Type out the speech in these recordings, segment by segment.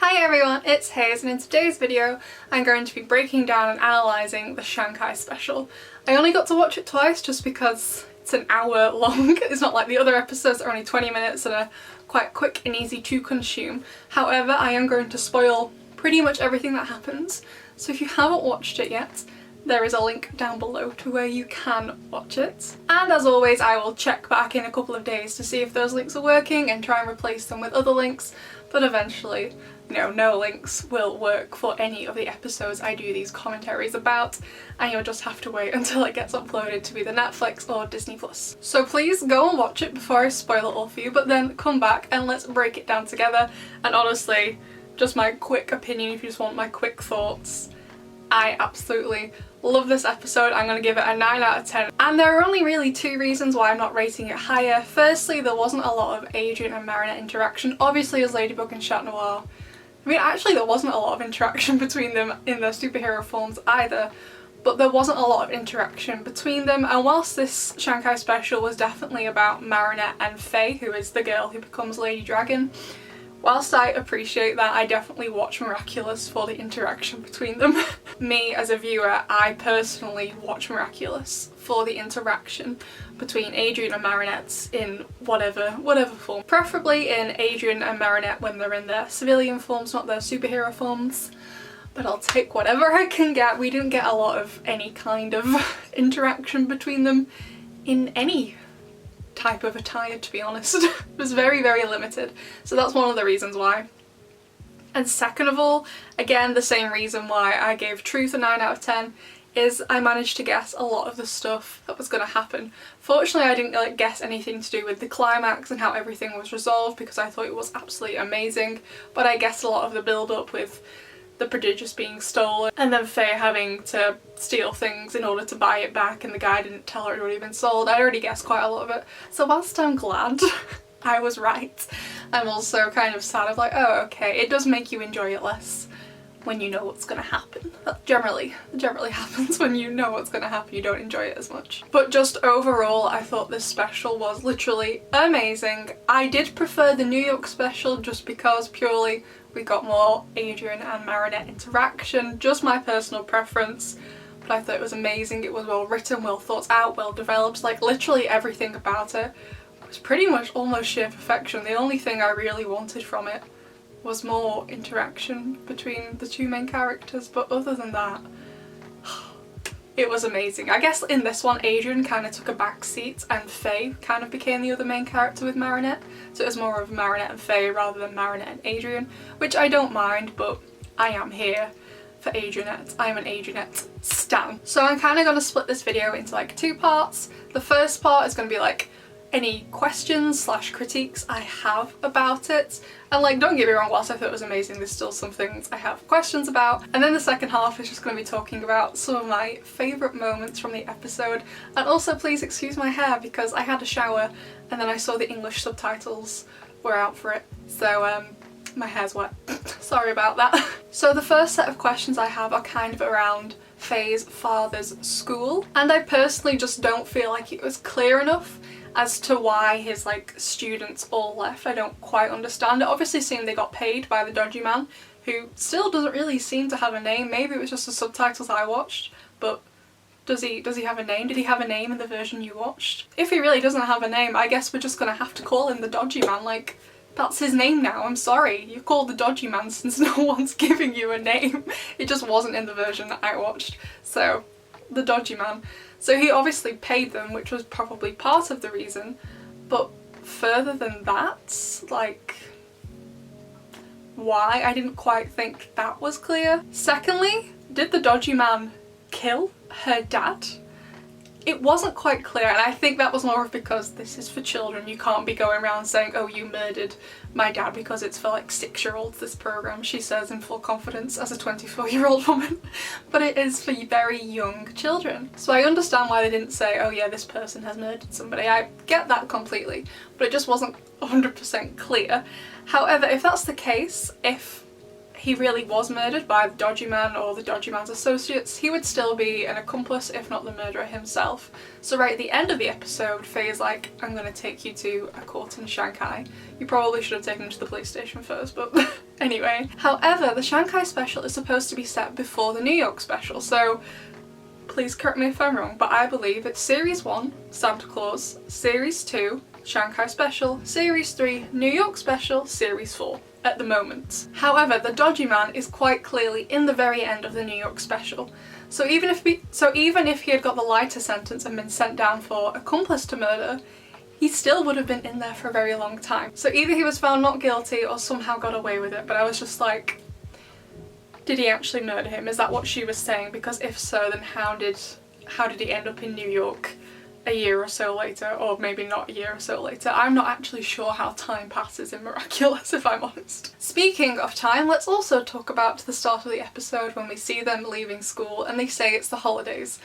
Hi everyone, it's Hayes, and in today's video I'm going to be breaking down and analysing the Shanghai Special. I only got to watch it twice just because it's an hour long. It's not like the other episodes that are only 20 minutes and are quite quick and easy to consume. However, I am going to spoil pretty much everything that happens, so if you haven't watched it yet, there is a link down below to where you can watch it. And as always, I will check back in a couple of days to see if those links are working and try and replace them with other links, but eventually, no links will work for any of the episodes I do these commentaries about, and you'll just have to wait until it gets uploaded to either Netflix or Disney+. So please go and watch it before I spoil it all for you, but then come back and let's break it down together. And honestly, just my quick opinion, if you just want my quick thoughts, I absolutely love this episode. I'm going to give it a 9 out of 10. And there are only really two reasons why I'm not rating it higher. Firstly, there wasn't a lot of Adrian and Marinette interaction, obviously as Ladybug and Chat Noir. I mean, actually there wasn't a lot of interaction between them in their superhero forms either, but there wasn't a lot of interaction between them. And whilst this Shanghai Special was definitely about Marinette and Faye, who is the girl who becomes Lady Dragon, whilst I appreciate that, I definitely watch Miraculous for the interaction between them. Me as a viewer, I personally watch Miraculous for the interaction between Adrian and Marinette in whatever form. Preferably in Adrian and Marinette when they're in their civilian forms, not their superhero forms. But I'll take whatever I can get. We didn't get a lot of any kind of interaction between them in any type of attire, to be honest. It was very, very limited. So that's one of the reasons why. And second of all, again, the same reason why I gave Truth a 9 out of 10 is I managed to guess a lot of the stuff that was going to happen. Fortunately, I didn't guess anything to do with the climax and how everything was resolved because I thought it was absolutely amazing, but I guessed a lot of the build-up with the prodigious being stolen and then Faye having to steal things in order to buy it back, and the guy didn't tell her it had already been sold. I'd already guessed quite a lot of it. So whilst I'm glad I was right, I'm also kind of sad of oh okay, it does make you enjoy it less when you know what's going to happen. That generally happens when you know what's going to happen, you don't enjoy it as much. But just overall, I thought this special was literally amazing. I did prefer the New York special just because purely we got more Adrian and Marinette interaction, just my personal preference, but I thought it was amazing. It was well written, well thought out, well developed, literally everything about it was pretty much almost sheer perfection. The only thing I really wanted from it was more interaction between the two main characters, but other than that, it was amazing. I guess in this one, Adrian kind of took a back seat and Faye kind of became the other main character with Marinette. So it was more of Marinette and Faye rather than Marinette and Adrian, which I don't mind, but I am here for Adrianette. I am an Adrianette stan. So I'm kind of going to split this video into two parts. The first part is going to be any questions / critiques I have about it, and don't get me wrong, whilst I thought it was amazing, there's still some things I have questions about. And then the second half is just going to be talking about some of my favourite moments from the episode. And also please excuse my hair because I had a shower and then I saw the English subtitles were out for it, so my hair's wet. Sorry about that. So the first set of questions I have are kind of around Faye's father's school, and I personally just don't feel like it was clear enough as to why his students all left. I don't quite understand it. Obviously seemed they got paid by the dodgy man, who still doesn't really seem to have a name. Maybe it was just the subtitles I watched, but does he have a name? Did he have a name in the version you watched? If he really doesn't have a name, I guess we're just gonna have to call him the dodgy man. That's his name now, I'm sorry. You're called the dodgy man since no one's giving you a name. It just wasn't in the version that I watched. So, the dodgy man. So he obviously paid them, which was probably part of the reason, but further than that, why? I didn't quite think that was clear. Secondly, did the dodgy man kill her dad? It wasn't quite clear, and I think that was more of because this is for children. You can't be going around saying, oh, you murdered my dad, because it's for 6-year-olds, this program, she says in full confidence as a 24-year-old woman. But it is for very young children. So I understand why they didn't say, oh yeah, this person has murdered somebody. I get that completely, but it just wasn't 100% clear. However, if that's the case, if he really was murdered by the dodgy man or the dodgy man's associates, he would still be an accomplice, if not the murderer himself. So right at the end of the episode, Faye's like, I'm gonna take you to a court in Shanghai. You probably should have taken him to the police station first, but anyway. However, the Shanghai Special is supposed to be set before the New York Special, so please correct me if I'm wrong, but I believe it's Series 1, Santa Claus, Series 2, Shanghai Special, Series 3, New York Special, Series 4 at the moment. However, the dodgy man is quite clearly in the very end of the New York Special. So even if he had got the lighter sentence and been sent down for accomplice to murder, he still would have been in there for a very long time. So either he was found not guilty or somehow got away with it, but I was just like, did he actually murder him? Is that what she was saying? Because if so, then how did he end up in New York a year or so later, or maybe not a year or so later? I'm not actually sure how time passes in Miraculous, if I'm honest. Speaking of time, let's also talk about the start of the episode when we see them leaving school and they say it's the holidays.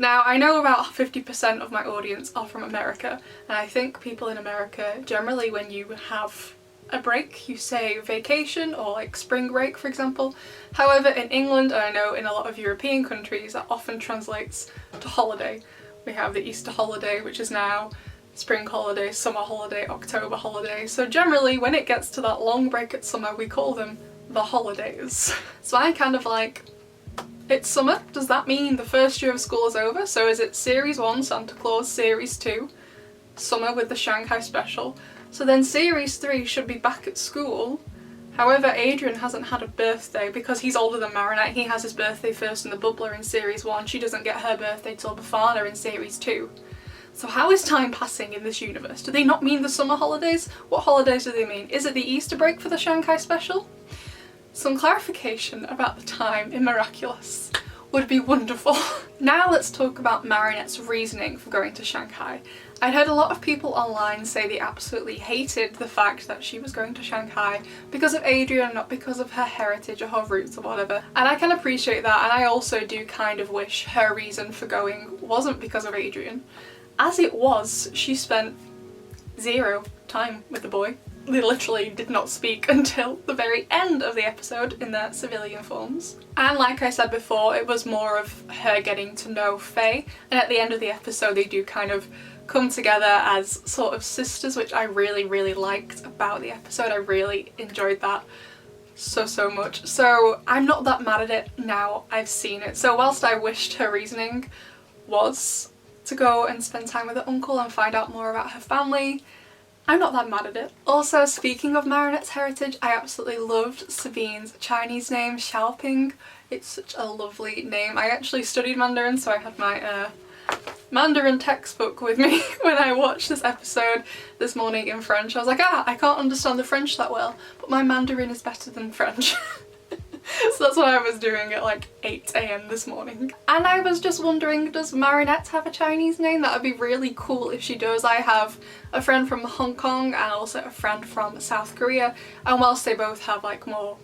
Now, I know about 50% of my audience are from America, and I think people in America, generally when you have a break, you say vacation or like spring break, for example. However, in England, and I know in a lot of European countries, that often translates to holiday. We have the Easter holiday, which is now spring holiday, summer holiday, October holiday. So generally, when it gets to that long break at summer, we call them the holidays. So I'm kind of like, it's summer? Does that mean the first year of school is over? So is it Series 1, Santa Claus, Series 2, summer with the Shanghai Special? So then Series 3 should be back at school. However, Adrian hasn't had a birthday because he's older than Marinette. He has his birthday first in the Bubbler in Series 1. She doesn't get her birthday till Befana in Series 2. So how is time passing in this universe? Do they not mean the summer holidays? What holidays do they mean? Is it the Easter break for the Shanghai Special? Some clarification about the time in Miraculous would be wonderful. Now let's talk about Marinette's reasoning for going to Shanghai. I'd heard a lot of people online say they absolutely hated the fact that she was going to Shanghai because of Adrian, not because of her heritage or her roots or whatever. And I can appreciate that, and I also do kind of wish her reason for going wasn't because of Adrian. As it was, she spent 0 time with the boy. They literally did not speak until the very end of the episode in their civilian forms. And like I said before, it was more of her getting to know Faye, and at the end of the episode they do kind of come together as sort of sisters, which I really liked about the episode. I really enjoyed that so much. So I'm not that mad at it now I've seen it. So whilst I wished her reasoning was to go and spend time with her uncle and find out more about her family, I'm not that mad at it. Also, speaking of Marinette's heritage, I absolutely loved Sabine's Chinese name, Xiaoping. It's such a lovely name. I actually studied Mandarin, so I had my Mandarin textbook with me when I watched this episode this morning in French. I was like, I can't understand the French that well, but my Mandarin is better than French. So that's what I was doing at like 8 AM this morning. And I was just wondering, does Marinette have a Chinese name? That would be really cool if she does. I have a friend from Hong Kong and also a friend from South Korea, and whilst they both have like more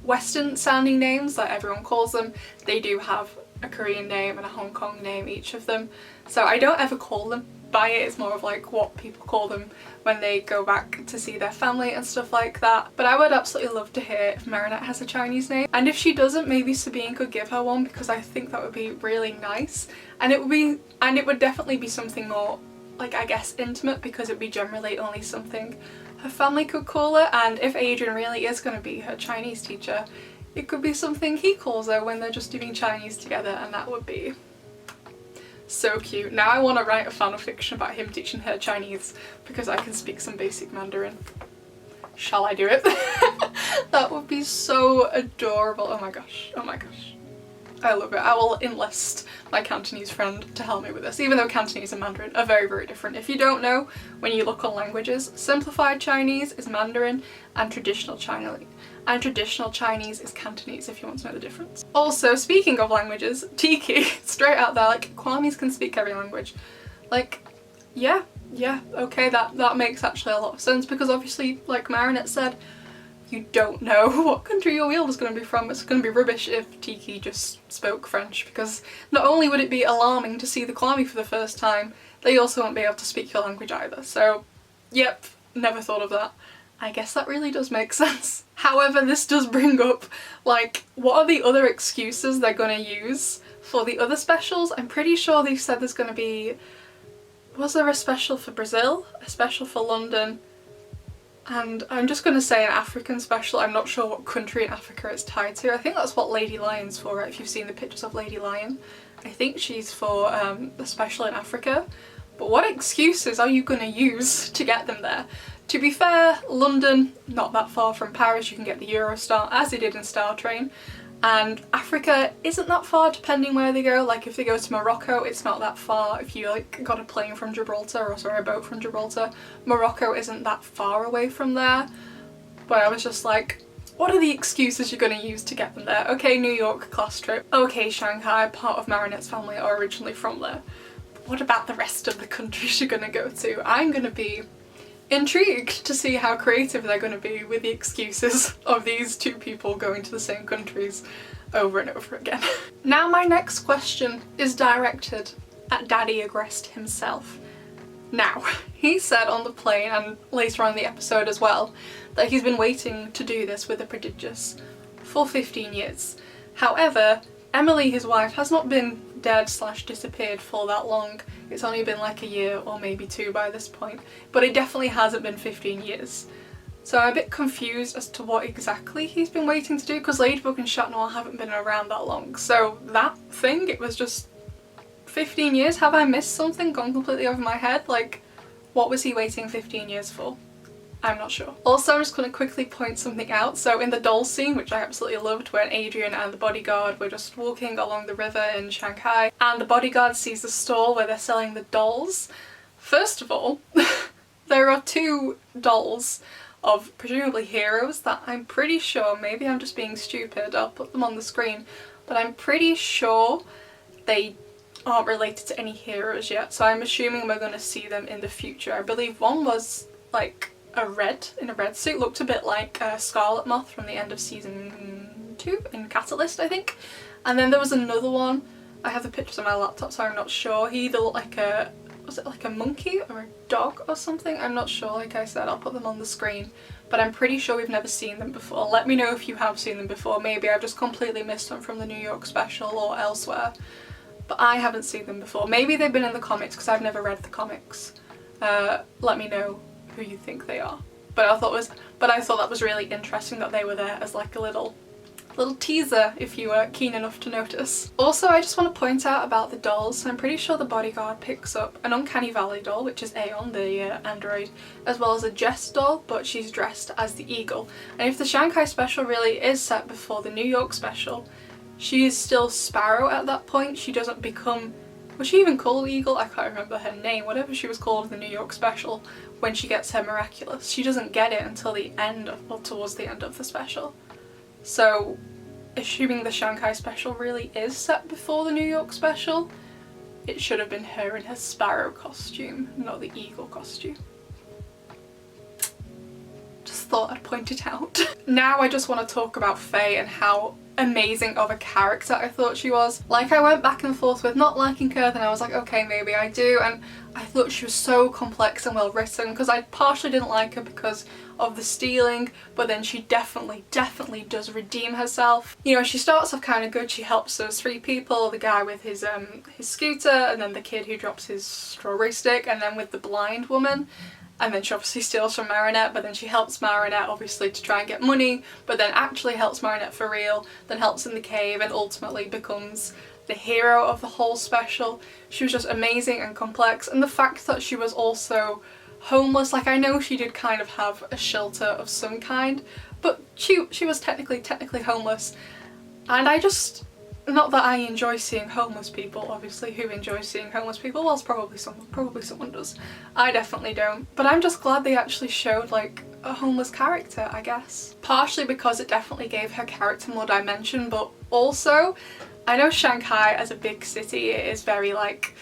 Western sounding names that everyone calls them, they do have a Korean name and a Hong Kong name, each of them. So I don't ever call them by it, it's more of like what people call them when they go back to see their family and stuff like that. But I would absolutely love to hear if Marinette has a Chinese name, and if she doesn't, maybe Sabine could give her one, because I think that would be really nice, and it would definitely be something more like, I guess, intimate, because it'd be generally only something her family could call her. And if Adrian really is going to be her Chinese teacher, it could be something he calls her when they're just doing Chinese together, and that would be so cute. Now I want to write a fanfiction about him teaching her Chinese because I can speak some basic Mandarin. Shall I do it? That would be so adorable. Oh my gosh, oh my gosh. I love it. I will enlist my Cantonese friend to help me with this, even though Cantonese and Mandarin are very different. If you don't know, when you look on languages, simplified Chinese is Mandarin and traditional Chinese is Cantonese, if you want to know the difference. Also, speaking of languages, Tiki, straight out there, like, Kwamis can speak every language. Like, yeah, okay, that makes actually a lot of sense, because obviously, like Marinette said, you don't know what country your wheel is going to be from. It's going to be rubbish if Tiki just spoke French, because not only would it be alarming to see the Kwami for the first time, they also won't be able to speak your language either. So, yep, never thought of that. I guess that really does make sense. However, this does bring up, like, what are the other excuses they're gonna use for the other specials? I'm pretty sure they said there's gonna be, was there a special for Brazil? A special for London? And I'm just gonna say an African special. I'm not sure what country in Africa it's tied to. I think that's what Lady Lion's for, right? If you've seen the pictures of Lady Lion. I think she's for the special in Africa. But what excuses are you gonna use to get them there? To be fair, London, not that far from Paris, you can get the Eurostar, as they did in Star Train. And Africa isn't that far depending where they go. Like if they go to Morocco, it's not that far. If you like got a plane from Gibraltar, or sorry, a boat from Gibraltar, Morocco isn't that far away from there. But I was just like, what are the excuses you're going to use to get them there? Okay, New York, class trip. Okay, Shanghai, part of Marinette's family are originally from there. But what about the rest of the countries you're going to go to? I'm going to be intrigued to see how creative they're going to be with the excuses of these two people going to the same countries over and over again. Now my next question is directed at Daddy Agrest himself. Now, he said on the plane and later on in the episode as well that he's been waiting to do this with the prodigious for 15 years. However, Emily, his wife, has not been dead / disappeared for that long. It's only been like a year or maybe 2 by this point, but it definitely hasn't been 15 years. So I'm a bit confused as to what exactly he's been waiting to do, because Ladybug and Chat Noir haven't been around that long. So that thing, it was just 15 years? Have I missed something, gone completely over my head? Like, what was he waiting 15 years for? I'm not sure. Also, I'm just going to quickly point something out. So in the doll scene, which I absolutely loved, when Adrian and the bodyguard were just walking along the river in Shanghai, and the bodyguard sees the stall where they're selling the dolls. First of all, there are 2 dolls of presumably heroes that I'm pretty sure, maybe I'm just being stupid, I'll put them on the screen, but I'm pretty sure they aren't related to any heroes yet. So I'm assuming we're going to see them in the future. I believe one was like in a red suit, looked a bit like Scarlet Moth from the end of season 2 in Catalyst, I think. And then there was another one, I have the pictures on my laptop so I'm not sure, he either looked like a, was it like a monkey or a dog or something? I'm not sure, like I said, I'll put them on the screen. But I'm pretty sure we've never seen them before. Let me know if you have seen them before, maybe I've just completely missed them from the New York special or elsewhere. But I haven't seen them before. Maybe they've been in the comics because I've never read the comics. Let me know who you think they are. But I thought that was really interesting that they were there as like a little teaser if you were keen enough to notice. Also, I just want to point out about the dolls. So I'm pretty sure the bodyguard picks up an Uncanny Valley doll, which is Aeon, the android, as well as a Jess doll, but she's dressed as the Eagle. And if the Shanghai Special really is set before the New York Special, she is still Sparrow at that point. She doesn't become, was she even called Eagle? I can't remember her name. Whatever she was called in the New York Special when she gets her Miraculous. She doesn't get it until the end of, or towards the end of the special. So, assuming the Shanghai Special really is set before the New York Special, it should have been her in her Sparrow costume, not the Eagle costume. Just thought I'd point it out. Now I just want to talk about Faye and how amazing of a character I thought she was. Like, I went back and forth with not liking her, then I was like, okay, maybe I do, and I thought she was so complex and well written, because I partially didn't like her because of the stealing, but then she definitely does redeem herself. You know, she starts off kind of good. She helps those 3 people, the guy with his scooter, and then the kid who drops his strawberry stick, and then with the blind woman. And then she obviously steals from Marinette, but then she helps Marinette obviously to try and get money, but then actually helps Marinette for real, then helps in the cave, and ultimately becomes the hero of the whole special. She was just amazing and complex, and the fact that she was also homeless, like I know she did kind of have a shelter of some kind, but she was technically homeless, and I just, not that I enjoy seeing homeless people, obviously who enjoys seeing homeless people? Well, probably someone does. I definitely don't. But I'm just glad they actually showed like a homeless character, I guess. Partially because it definitely gave her character more dimension, but also, I know Shanghai as a big city, it is very like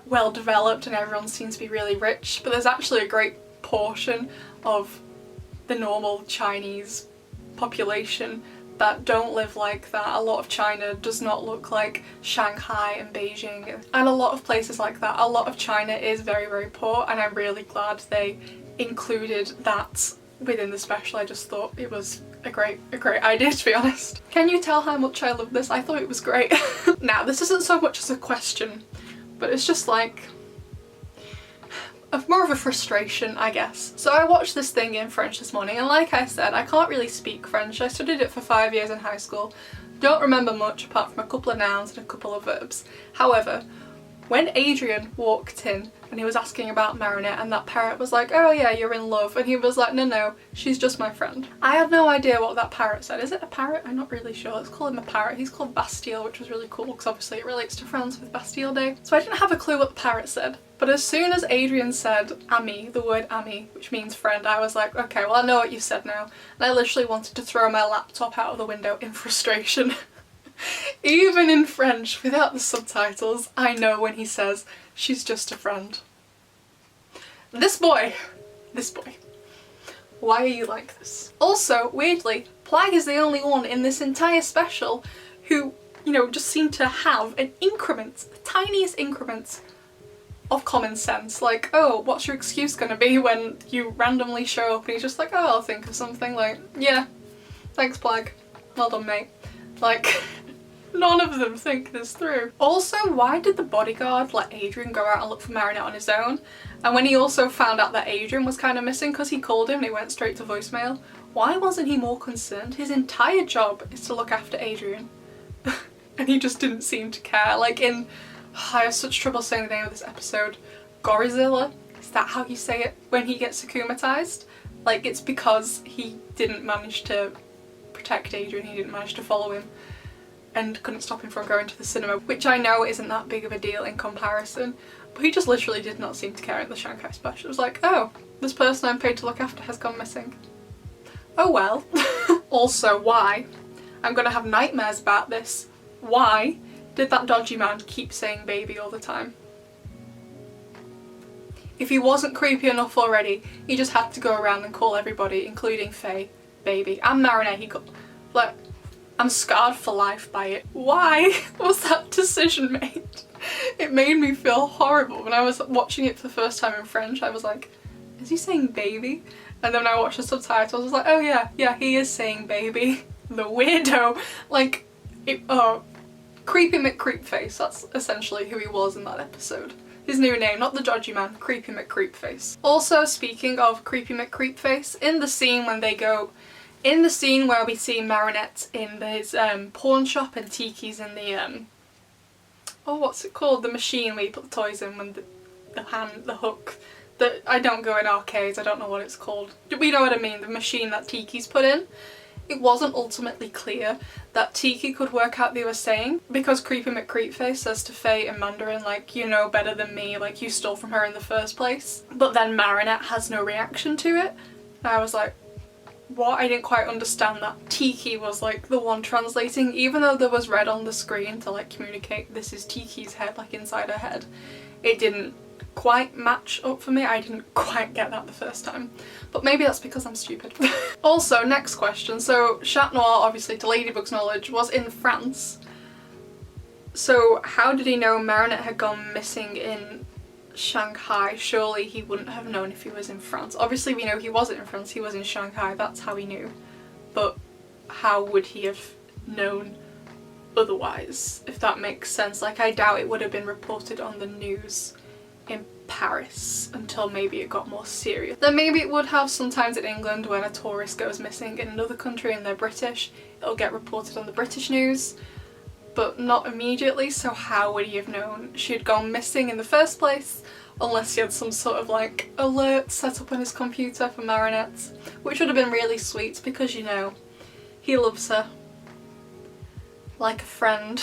well developed and everyone seems to be really rich, but there's actually a great portion of the normal Chinese population that don't live like that. A lot of China does not look like Shanghai and Beijing, and a lot of places like that. A lot of China is very poor, and I'm really glad they included that within the special. I just thought it was a great idea, to be honest. Can you tell how much I love this? I thought it was great. Now, this isn't so much as a question, but it's just like more of a frustration, I guess. So I watched this thing in French this morning, and like I said, I can't really speak French. I studied it for 5 years in high school. Don't remember much apart from a couple of nouns and a couple of verbs. However, when Adrian walked in and he was asking about Marinette and that parrot was like, oh yeah, you're in love, and he was like, no, she's just my friend. I had no idea what that parrot said. Is it a parrot? I'm not really sure. Let's call him a parrot. He's called Bastille, which was really cool because obviously it relates to France with Bastille Day. So I didn't have a clue what the parrot said. But as soon as Adrian said ami, the word ami, which means friend, I was like, okay, well I know what you said now. And I literally wanted to throw my laptop out of the window in frustration. Even in French, without the subtitles, I know when he says, she's just a friend. This boy, why are you like this? Also, weirdly, Plag is the only one in this entire special who, you know, just seemed to have an increment, the tiniest increment of common sense. Like, oh, what's your excuse gonna be when you randomly show up and he's just like, oh, I'll think of something. Like, yeah, thanks Plag, well done mate. Like, none of them think this through. Also, why did the bodyguard let Adrian go out and look for Marinette on his own? And when he also found out that Adrian was kind of missing because he called him and he went straight to voicemail, why wasn't he more concerned? His entire job is to look after Adrian. And he just didn't seem to care. Like in, I have such trouble saying the name of this episode, Gorizilla, is that how you say it? When he gets akumatized? Like, it's because he didn't manage to protect Adrian, he didn't manage to follow him and couldn't stop him from going to the cinema, which I know isn't that big of a deal in comparison, but he just literally did not seem to care at the Shanghai Special. It was like, oh, this person I'm paid to look after has gone missing. Oh well. Also, why? I'm gonna have nightmares about this. Why did that dodgy man keep saying baby all the time? If he wasn't creepy enough already, he just had to go around and call everybody, including Faye, baby. And Marinette, he got, like, I'm scarred for life by it. Why was that decision made? It made me feel horrible. When I was watching it for the first time in French, I was like, is he saying baby? And then when I watched the subtitles, I was like, oh yeah, he is saying baby. The weirdo. Like, Creepy McCreepface, that's essentially who he was in that episode. His new name, not the dodgy man, Creepy McCreepface. Also, speaking of Creepy McCreepface, in the scene where we see Marinette in his pawn shop and Tiki's in the oh, what's it called? The machine where you put the toys in when the hook. I don't go in arcades, I don't know what it's called. We know what I mean, the machine that Tiki's put in. It wasn't ultimately clear that Tiki could work out what they were saying, because Creepy McCreepface says to Faye in Mandarin, like, you know better than me, like, you stole from her in the first place. But then Marinette has no reaction to it. And I was like, what? I didn't quite understand that Tiki was like the one translating, even though there was red on the screen to like communicate this is Tiki's head, like inside her head. It didn't quite match up for me. I didn't quite get that the first time. But maybe that's because I'm stupid. Also, next question. So Chat Noir, obviously to Ladybug's knowledge, was in France. So how did he know Marinette had gone missing in Shanghai? Surely he wouldn't have known if he was in France. Obviously we know he wasn't in France, he was in Shanghai, that's how he knew. But how would he have known otherwise, if that makes sense? Like, I doubt it would have been reported on the news in Paris until maybe it got more serious. Then maybe it would have sometimes in England when a tourist goes missing in another country and they're British, it'll get reported on the British news, but not immediately. So how would he have known she had gone missing in the first place, unless he had some sort of like alert set up on his computer for Marinette, which would have been really sweet because, you know, he loves her like a friend.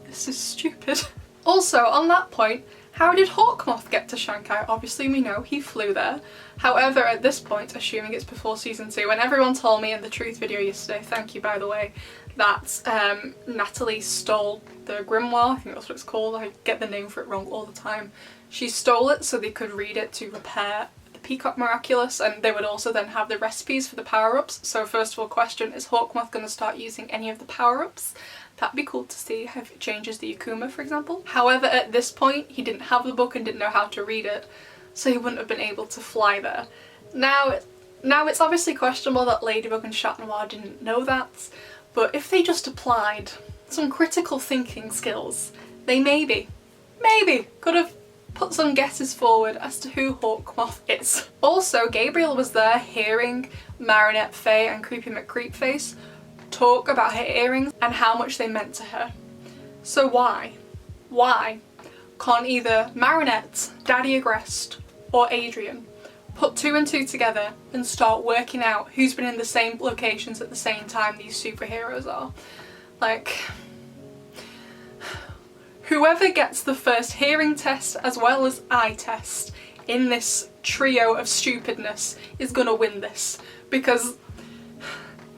This is stupid. Also, on that point, how did Hawkmoth get to Shanghai? Obviously we know he flew there. However, at this point, assuming it's before season 2, and everyone told me in the truth video yesterday, thank you by the way, that Natalie stole the grimoire, I think that's what it's called, I get the name for it wrong all the time. She stole it so they could read it to repair the Peacock Miraculous, and they would also then have the recipes for the power-ups. So first of all, question, is Hawkmoth going to start using any of the power-ups? That'd be cool to see if it changes the Akuma, for example. However, at this point, he didn't have the book and didn't know how to read it, so he wouldn't have been able to fly there. Now, Now, it's obviously questionable that Ladybug and Chat Noir didn't know that, but if they just applied some critical thinking skills, they maybe could have put some guesses forward as to who Hawkmoth is. Also, Gabriel was there hearing Marinette, Faye and Creepy McCreepface talk about her earrings and how much they meant to her. So why can't either Marinette, Daddy Agrest or Adrian put 2 and 2 together and start working out who's been in the same locations at the same time these superheroes are? Like, whoever gets the first hearing test as well as eye test in this trio of stupidness is gonna win this, because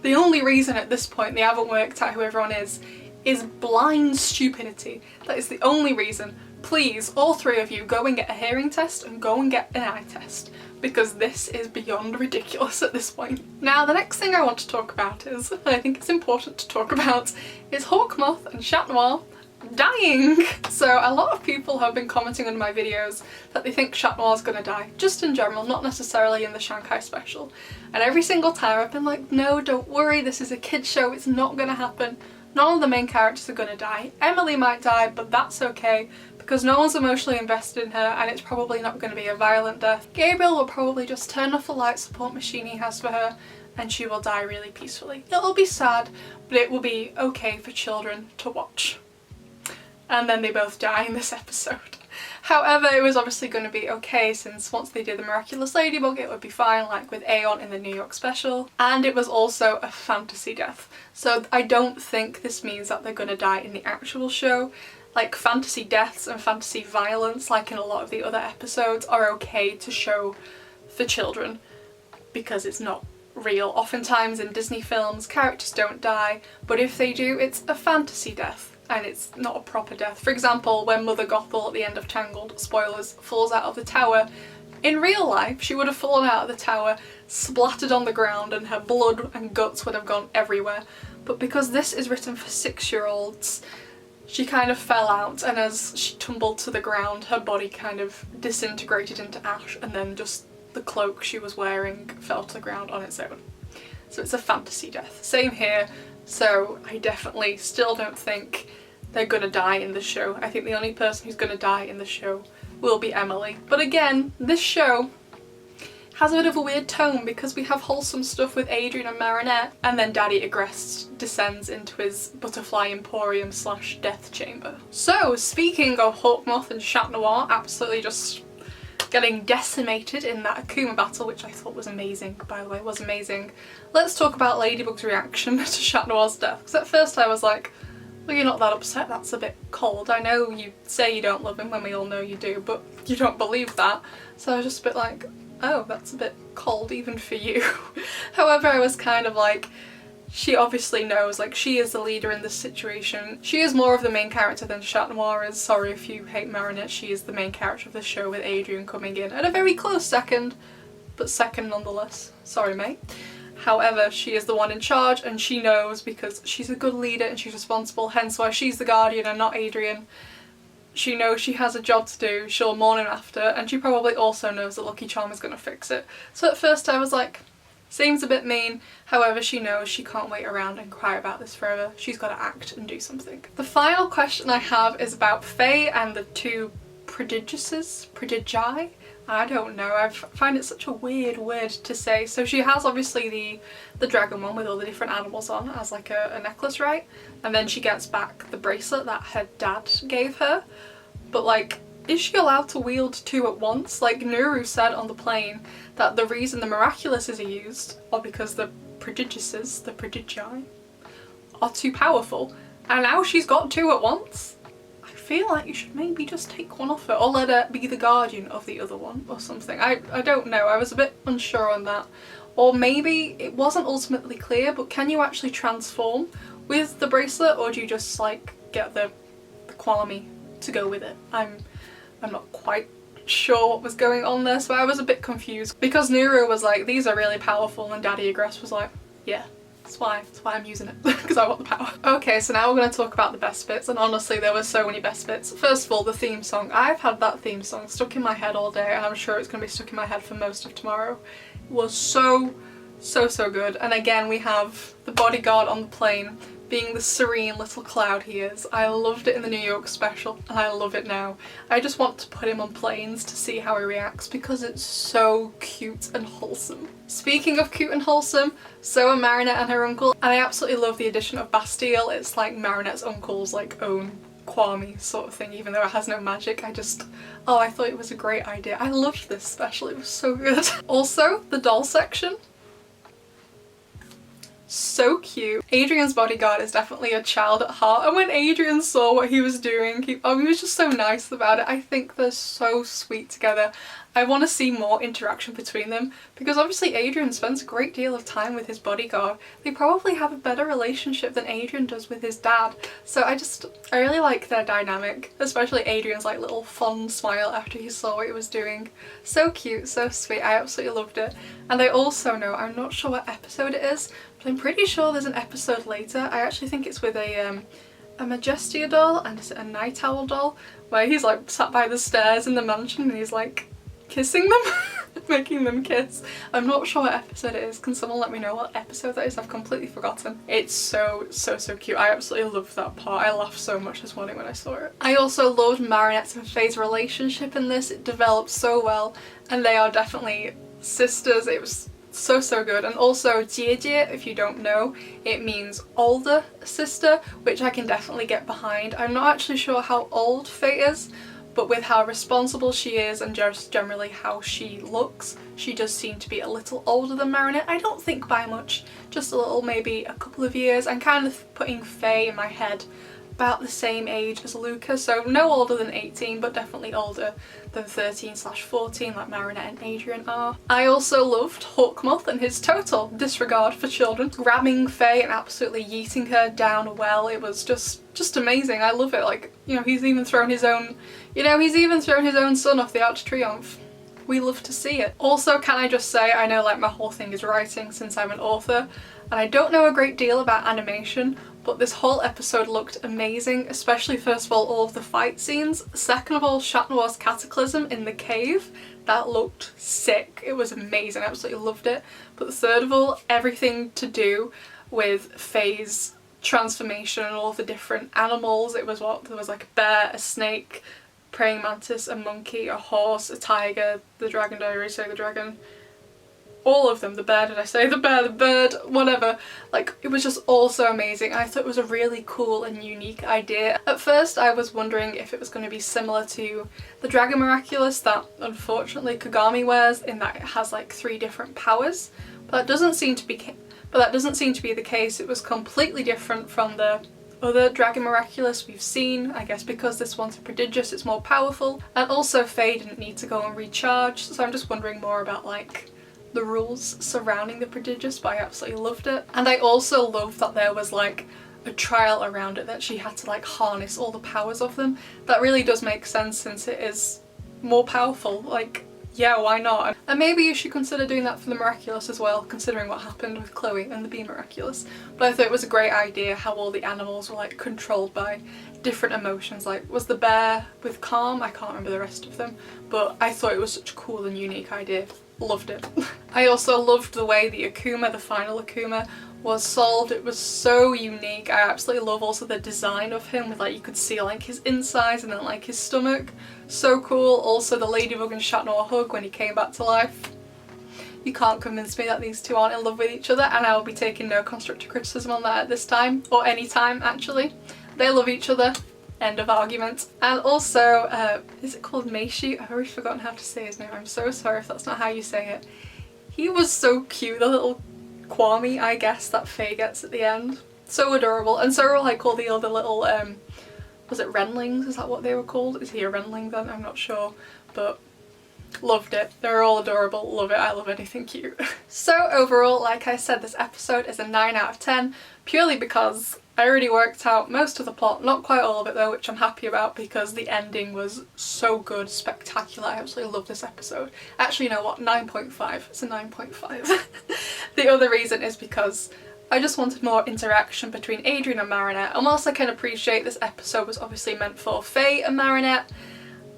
the only reason at this point they haven't worked out who everyone is blind stupidity. That is the only reason. Please, all 3 of you, go and get a hearing test and go and get an eye test, because this is beyond ridiculous at this point. Now, the next thing I want to talk about is, and I think it's important to talk about, is Hawkmoth and Chat Noir dying. So a lot of people have been commenting on my videos that they think Chat Noir's gonna die, just in general, not necessarily in the Shanghai Special. And every single time I've been like, no, don't worry, this is a kid's show, it's not gonna happen. None of the main characters are gonna die. Emily might die, but that's okay, because no one's emotionally invested in her and it's probably not gonna be a violent death. Gabriel will probably just turn off the light support machine he has for her and she will die really peacefully. It'll be sad, but it will be okay for children to watch. And then they both die in this episode. However, it was obviously going to be okay, since once they did the Miraculous Ladybug it would be fine, like with Aeon in the New York Special. And it was also a fantasy death. So I don't think this means that they're going to die in the actual show. Like, fantasy deaths and fantasy violence, like in a lot of the other episodes, are okay to show for children because it's not real. Oftentimes in Disney films characters don't die, but if they do, it's a fantasy death and it's not a proper death. For example, when Mother Gothel at the end of Tangled, spoilers, falls out of the tower, in real life she would have fallen out of the tower, splattered on the ground, and her blood and guts would have gone everywhere. But because this is written for 6-year-olds, she kind of fell out, and as she tumbled to the ground her body kind of disintegrated into ash, and then just the cloak she was wearing fell to the ground on its own. So it's a fantasy death. Same here. So I definitely still don't think they're gonna die in the show. I think the only person who's gonna die in the show will be Emily. But again, this show has a bit of a weird tone because we have wholesome stuff with Adrian and Marinette, and then Daddy Agrest descends into his butterfly emporium / death chamber. So speaking of Hawkmoth and Chat Noir absolutely just getting decimated in that Akuma battle, which I thought was amazing, by the way, was amazing. Let's talk about Ladybug's reaction to Chat Noir's death, because at first I was like, well, you're not that upset, that's a bit cold. I know you say you don't love him when we all know you do, but you don't believe that. So I was just a bit like, oh, that's a bit cold even for you. However, I was kind of like, she obviously knows, like, she is the leader in this situation. She is more of the main character than Chat Noir is. Sorry if you hate Marinette, she is the main character of the show with Adrian coming in at a very close second, but second nonetheless. Sorry, mate. However, she is the one in charge and she knows because she's a good leader and she's responsible, hence why she's the guardian and not Adrian. She knows she has a job to do, she'll mourn him after, and she probably also knows that Lucky Charm is going to fix it. So at first I was like, seems a bit mean. However, she knows she can't wait around and cry about this forever. She's got to act and do something. The final question I have is about Faye and the 2 prodigii? I don't know, I find it such a weird word to say. So she has obviously the dragon one with all the different animals on as like a necklace, right? And then she gets back the bracelet that her dad gave her. But like, is she allowed to wield 2 at once? Like Nuru said on the plane that the reason the Miraculous are used are because the prodigii, are too powerful. And now she's got 2 at once? I feel like you should maybe just take one off her or let her be the guardian of the other one or something. I don't know, I was a bit unsure on that. Or maybe it wasn't ultimately clear, but can you actually transform with the bracelet, or do you just like get the Qualamy to go with it? I'm not quite sure what was going on there, so I was a bit confused because Nuru was like, these are really powerful, and Daddy Agrest was like, yeah, that's why I'm using it, because I want the power. Okay, so now we're going to talk about the best bits, and honestly there were so many best bits. First of all, the theme song. I've had that theme song stuck in my head all day, and I'm sure it's going to be stuck in my head for most of tomorrow. was so good. And again, we have the bodyguard on the plane being the serene little cloud he is. I loved it in the New York special and I love it now. I just want to put him on planes to see how he reacts because it's so cute and wholesome. Speaking of cute and wholesome, so are Marinette and her uncle, and I absolutely love the addition of Bastille. It's like Marinette's uncle's like own Kwame sort of thing, even though it has no magic. I thought it was a great idea. I loved this special, it was so good. Also, the doll section. So cute. Adrian's bodyguard is definitely a child at heart, and when Adrian saw what he was doing, he was just so nice about it. I think they're so sweet together. I want to see more interaction between them because obviously Adrian spends a great deal of time with his bodyguard. They probably have a better relationship than Adrian does with his dad. So I really like their dynamic, especially Adrian's like little fond smile after he saw what he was doing. So cute, so sweet. I absolutely loved it. And I also know, I'm not sure what episode it is, but I'm pretty sure there's an episode later. I actually think it's with a Majestia doll and a Night Owl doll where he's like sat by the stairs in the mansion and he's like kissing them, making them kiss. I'm not sure what episode it is. Can someone let me know what episode that is? I've completely forgotten. It's so cute. I absolutely loved that part. I laughed so much this morning when I saw it. I also loved Marinette's and Faye's relationship in this. It developed so well and they are definitely sisters. It was so good. And also Jiejie, if you don't know, it means older sister, which I can definitely get behind. I'm not actually sure how old Faye is, but with how responsible she is and just generally how she looks, she does seem to be a little older than Marinette. I don't think by much, just a little, maybe a couple of years. I'm kind of putting Faye in my head about the same age as Luca, so no older than 18, but definitely older than 13/14 like Marinette and Adrian are. I also loved Hawkmoth and his total disregard for children, grabbing Faye and absolutely yeeting her down a well. It was just amazing. I love it. Like, you know, he's even thrown his own son off the Arch of Triomphe. We love to see it. Also, can I just say, I know like my whole thing is writing since I'm an author, and I don't know a great deal about animation, but this whole episode looked amazing, especially first of all of the fight scenes. Second of all, Chat Noir's cataclysm in the cave. That looked sick. It was amazing. I absolutely loved it. But third of all, everything to do with Faye's transformation and all the different animals. It was there was like a bear, a snake, praying mantis, a monkey, a horse, a tiger, the dragon, did I already say the dragon? All of them, the bear, did I say the bear, the bird, whatever. Like, it was just all so amazing. I thought it was a really cool and unique idea. At first I was wondering if it was going to be similar to the Dragon Miraculous that unfortunately Kagami wears, in that it has like 3 different powers, but that doesn't seem to be the case. It was completely different from the other Dragon Miraculous we've seen. I guess because this one's a prodigious, it's more powerful, and also Faye didn't need to go and recharge, so I'm just wondering more about like the rules surrounding the prodigious, but I absolutely loved it. And I also loved that there was like a trial around it, that she had to like harness all the powers of them. That really does make sense since it is more powerful. Like, yeah, why not? And maybe you should consider doing that for the Miraculous as well, considering what happened with Chloe and the Bee Miraculous. But I thought it was a great idea how all the animals were like controlled by different emotions. Like, was the bear with calm? I can't remember the rest of them, but I thought it was such a cool and unique idea. Loved it. I also loved the way the Akuma, the final Akuma, was solved. It was so unique. I absolutely love also the design of him with like, you could see like his insides and then like his stomach. So cool. Also the Ladybug and Chat Noir hug when he came back to life. You can't convince me that these two aren't in love with each other, and I will be taking no constructive criticism on that at this time, or any time actually. They love each other. End of argument. And also, is it called Meishi? I've already forgotten how to say his name. I'm so sorry if that's not how you say it. He was so cute, the little Kwame, I guess, that Faye gets at the end. So adorable. And so were like all the other little, was it Renlings? Is that what they were called? Is he a Renling then? I'm not sure. But loved it. They're all adorable. Love it. I love anything cute. So overall, like I said, this episode is a 9 out of 10, purely because I already worked out most of the plot, not quite all of it though, which I'm happy about because the ending was so good, spectacular. I absolutely love this episode. Actually, you know what? 9.5. It's a 9.5. The other reason is because I just wanted more interaction between Adrian and Marinette, and whilst I can appreciate this episode was obviously meant for Faye and Marinette,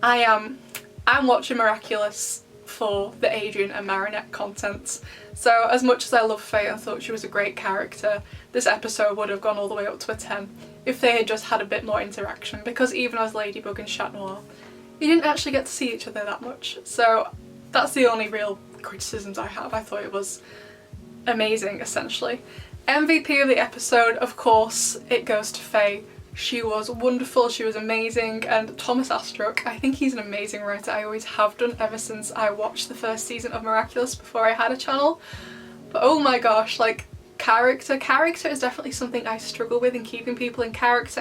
I'm watching Miraculous for the Adrian and Marinette content. So as much as I love Faye, I thought she was a great character, this episode would have gone all the way up to a 10 if they had just had a bit more interaction, because even as Ladybug and Chat Noir, you didn't actually get to see each other that much. So that's the only real criticisms I have. I thought it was amazing, essentially. MVP of the episode, of course, it goes to Faye. She was wonderful, she was amazing, and Thomas Astruc, I think he's an amazing writer. I always have done ever since I watched the first season of Miraculous before I had a channel. But oh my gosh, like, character is definitely something I struggle with in keeping people in character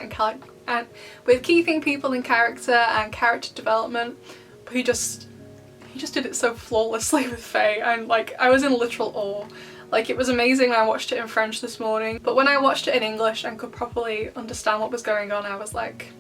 and with keeping people in character and character development. But he just did it so flawlessly with Faye, and like, I was in literal awe. Like, it was amazing when I watched it in French this morning, but when I watched it in English and could properly understand what was going on, I was like,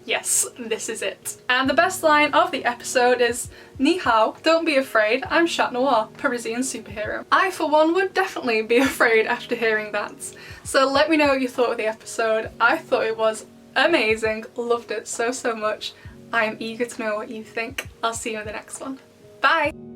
yes, this is it. And the best line of the episode is, "Ni hao, don't be afraid, I'm Chat Noir, Parisian superhero." I, for one, would definitely be afraid after hearing that. So let me know what you thought of the episode. I thought it was amazing, loved it so much. I am eager to know what you think. I'll see you in the next one. Bye!